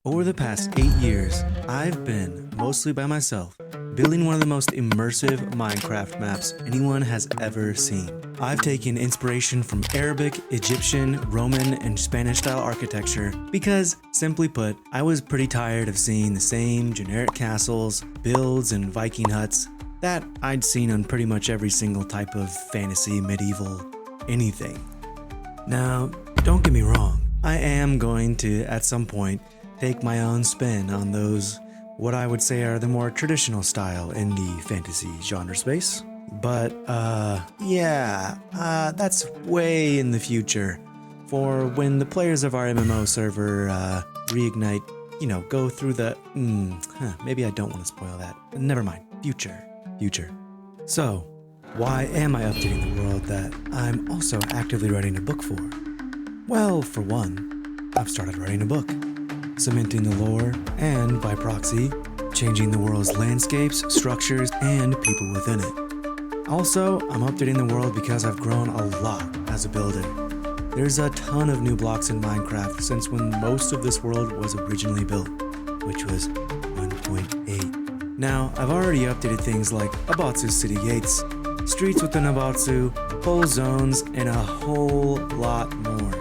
Over the past 8 years, I've been, mostly by myself, building one of the most immersive Minecraft maps anyone has ever seen. I've taken inspiration from Arabic, Egyptian, Roman, and Spanish style architecture because, simply put, I was pretty tired of seeing the same generic castles, builds, and Viking huts that I'd seen on pretty much every single type of fantasy, medieval, anything. Now, don't get me wrong, I am going to, at some point, take my own spin on those, what I would say are the more traditional style in the fantasy genre space. But, that's way in the future for when the players of our MMO server, reignite, go through the, maybe I don't want to spoil that. Never mind, future. So, why am I updating the world that I'm also actively writing a book for? Well, for one, I've started writing a book, cementing the lore, and by proxy, changing the world's landscapes, structures, and people within it. Also, I'm updating the world because I've grown a lot as a builder. There's a ton of new blocks in Minecraft since when most of this world was originally built, which was 1.8. Now, I've already updated things like Abatsu's city gates, streets within Abatsu, whole zones, and a whole lot more.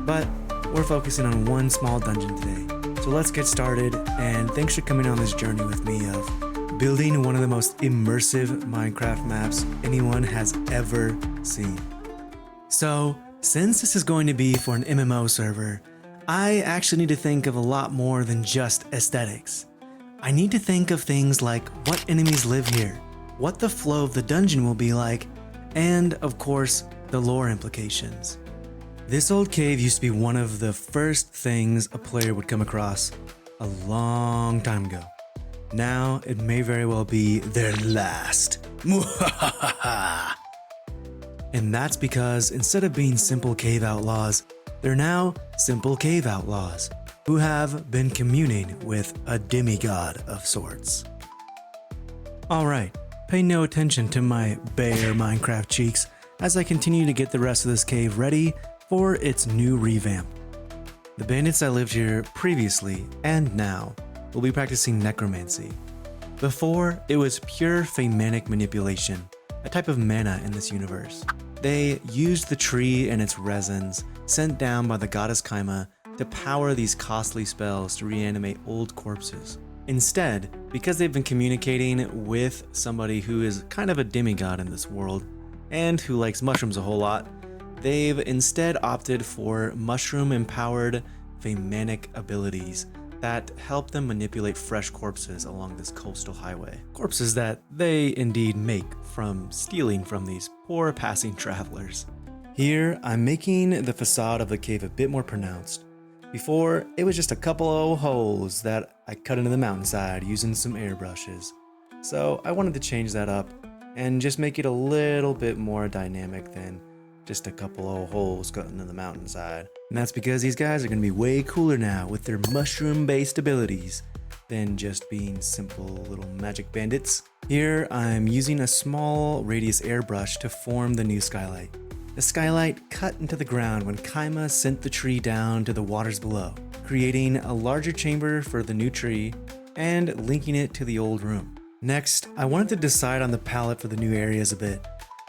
But we're focusing on one small dungeon today, so let's get started, and thanks for coming on this journey with me of building one of the most immersive Minecraft maps anyone has ever seen. So, since this is going to be for an MMO server, I actually need to think of a lot more than just aesthetics. I need to think of things like what enemies live here, what the flow of the dungeon will be like, and of course, the lore implications. This old cave used to be one of the first things a player would come across a long time ago. Now, it may very well be their last. And that's because instead of being simple cave outlaws, they're now simple cave outlaws who have been communing with a demigod of sorts. Alright, pay no attention to my bare Minecraft cheeks as I continue to get the rest of this cave ready for its new revamp. The bandits that lived here previously and now will be practicing necromancy. Before, it was pure famanic manipulation, a type of mana in this universe. They used the tree and its resins sent down by the goddess Kaima to power these costly spells to reanimate old corpses. Instead, because they've been communicating with somebody who is kind of a demigod in this world and who likes mushrooms a whole lot, they've instead opted for mushroom-empowered famanic abilities that help them manipulate fresh corpses along this coastal highway. Corpses that they indeed make from stealing from these poor passing travelers. Here, I'm making the facade of the cave a bit more pronounced. Before, it was just a couple of holes that I cut into the mountainside using some airbrushes. So I wanted to change that up and just make it a little bit more dynamic than just a couple of holes cut into the mountainside. And that's because these guys are going to be way cooler now with their mushroom-based abilities than just being simple little magic bandits. Here, I'm using a small radius airbrush to form the new skylight. The skylight cut into the ground when Kaima sent the tree down to the waters below, creating a larger chamber for the new tree and linking it to the old room. Next, I wanted to decide on the palette for the new areas a bit.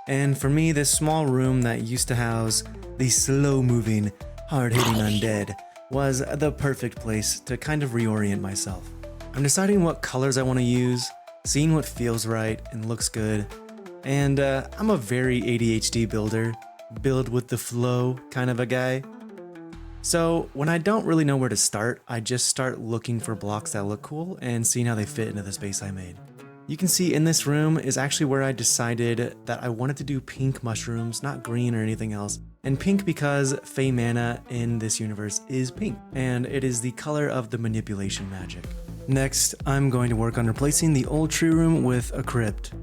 And for me, this small room that used to house the slow-moving, hard-hitting undead was the perfect place to kind of reorient myself. I'm deciding what colors I want to use, seeing what feels right and looks good, and I'm a very ADHD builder, build with the flow kind of a guy. So when I don't really know where to start, I just start looking for blocks that look cool and seeing how they fit into the space I made. You can see in this room is actually where I decided that I wanted to do pink mushrooms, not green or anything else. And pink because Fey mana in this universe is pink, and it is the color of the manipulation magic. Next, I'm going to work on replacing the old tree room with a crypt.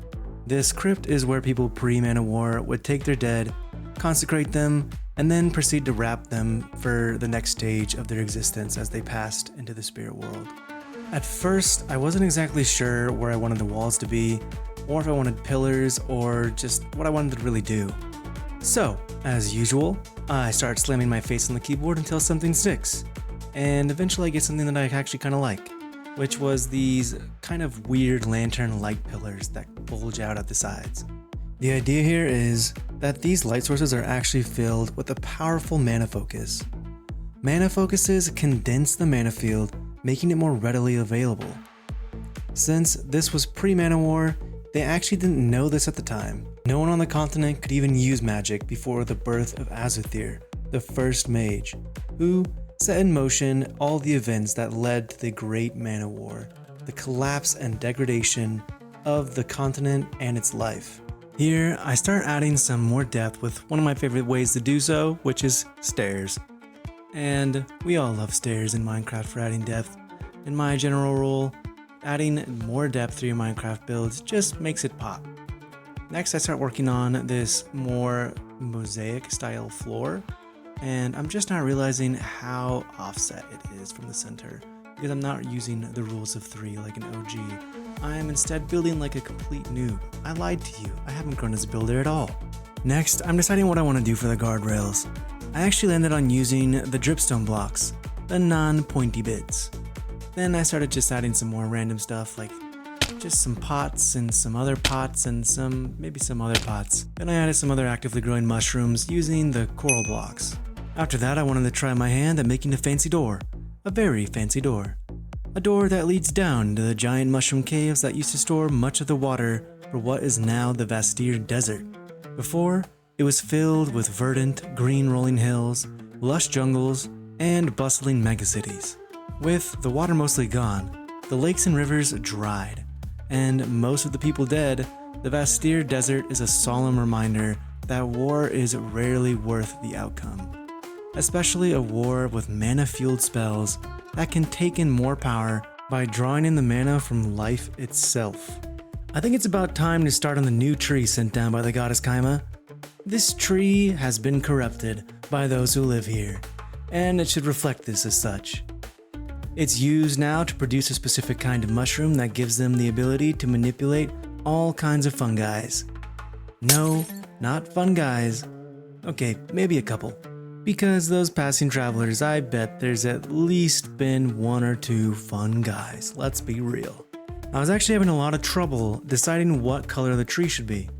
This crypt is where people pre-Mana War would take their dead, consecrate them, and then proceed to wrap them for the next stage of their existence as they passed into the spirit world. At first, I wasn't exactly sure where I wanted the walls to be, or if I wanted pillars, or just what I wanted to really do. So, as usual, I start slamming my face on the keyboard until something sticks. and eventually I get something that I actually kind of like, which was these kind of weird lantern light pillars that bulge out at the sides. The idea here is that these light sources are actually filled with a powerful mana focus. Mana focuses condense the mana field, making it more readily available. Since this was pre-Mana War, they actually didn't know this at the time. No one on the continent could even use magic before the birth of Azuthir, the first mage, who set in motion all the events that led to the Great Mana War, the collapse and degradation of the continent and its life. Here, I start adding some more depth with one of my favorite ways to do so, which is stairs. And we all love stairs in Minecraft for adding depth. In my general rule, adding more depth to your Minecraft builds just makes it pop. Next, I start working on this more mosaic style floor, and I'm just not realizing how offset it is from the center, because I'm not using the rules of 3 like an OG. I am instead building like a complete noob. I lied to you, I haven't grown as a builder at all. Next, I'm deciding what I want to do for the guardrails. I actually landed on using the dripstone blocks, the non-pointy bits. Then I started just adding some more random stuff like just some pots and some other pots and maybe some other pots. Then I added some other actively growing mushrooms using the coral blocks. After that, I wanted to try my hand at making a fancy door. A very fancy door. A door that leads down to the giant mushroom caves that used to store much of the water for what is now the Vastir Desert. Before, it was filled with verdant, green rolling hills, lush jungles, and bustling megacities. With the water mostly gone, the lakes and rivers dried, and most of the people dead, the Vastir Desert is a solemn reminder that war is rarely worth the outcome. Especially a war with mana-fueled spells that can take in more power by drawing in the mana from life itself. I think it's about time to start on the new tree sent down by the goddess Kaima. This tree has been corrupted by those who live here, and it should reflect this as such. It's used now to produce a specific kind of mushroom that gives them the ability to manipulate all kinds of fungi. No, not fungi. Okay, maybe a couple. Because those passing travelers, I bet there's at least been 1 or 2 fun guys, let's be real. I was actually having a lot of trouble deciding what color the tree should be.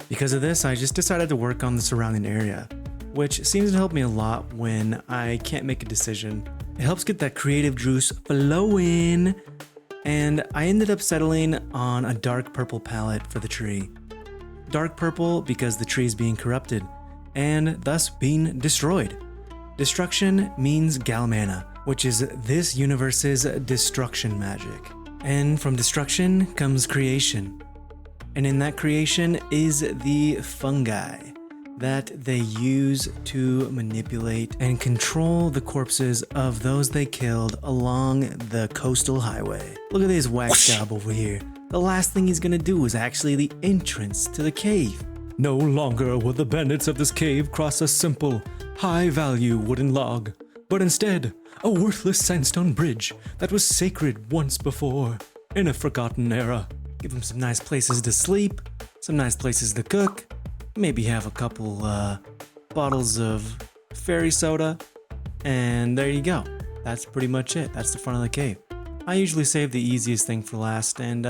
Because of this, I just decided to work on the surrounding area, which seems to help me a lot when I can't make a decision. It helps get that creative juice flowing, and I ended up settling on a dark purple palette for the tree. Dark purple because the tree is being corrupted, and thus being destroyed. Destruction means Galmana, which is this universe's destruction magic. And from destruction comes creation. And in that creation is the fungi that they use to manipulate and control the corpses of those they killed along the coastal highway. Look at this whack job over here. The last thing he's gonna do is actually the entrance to the cave. No longer will the bandits of this cave cross a simple, high-value wooden log, but instead, a worthless sandstone bridge that was sacred once before, in a forgotten era. Give them some nice places to sleep, some nice places to cook, maybe have a couple bottles of fairy soda, and there you go. That's pretty much it. That's the front of the cave. I usually save the easiest thing for last, and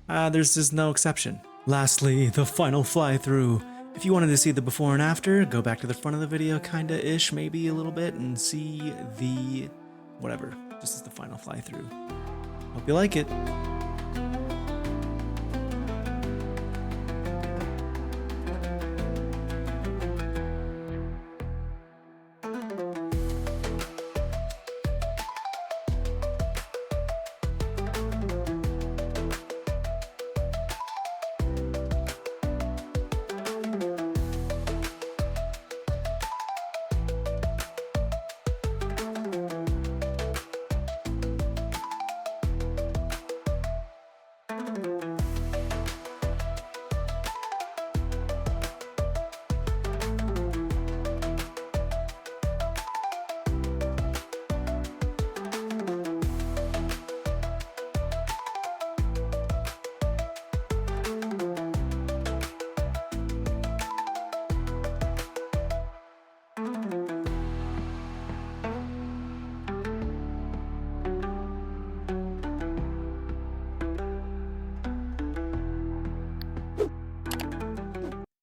there's just no exception. Lastly, the final fly-through. If you wanted to see the before and after, go back to the front of the video, kinda-ish, maybe a little bit, and see the whatever. This is the final fly-through. Hope you like it.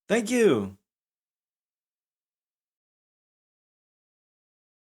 Thank you!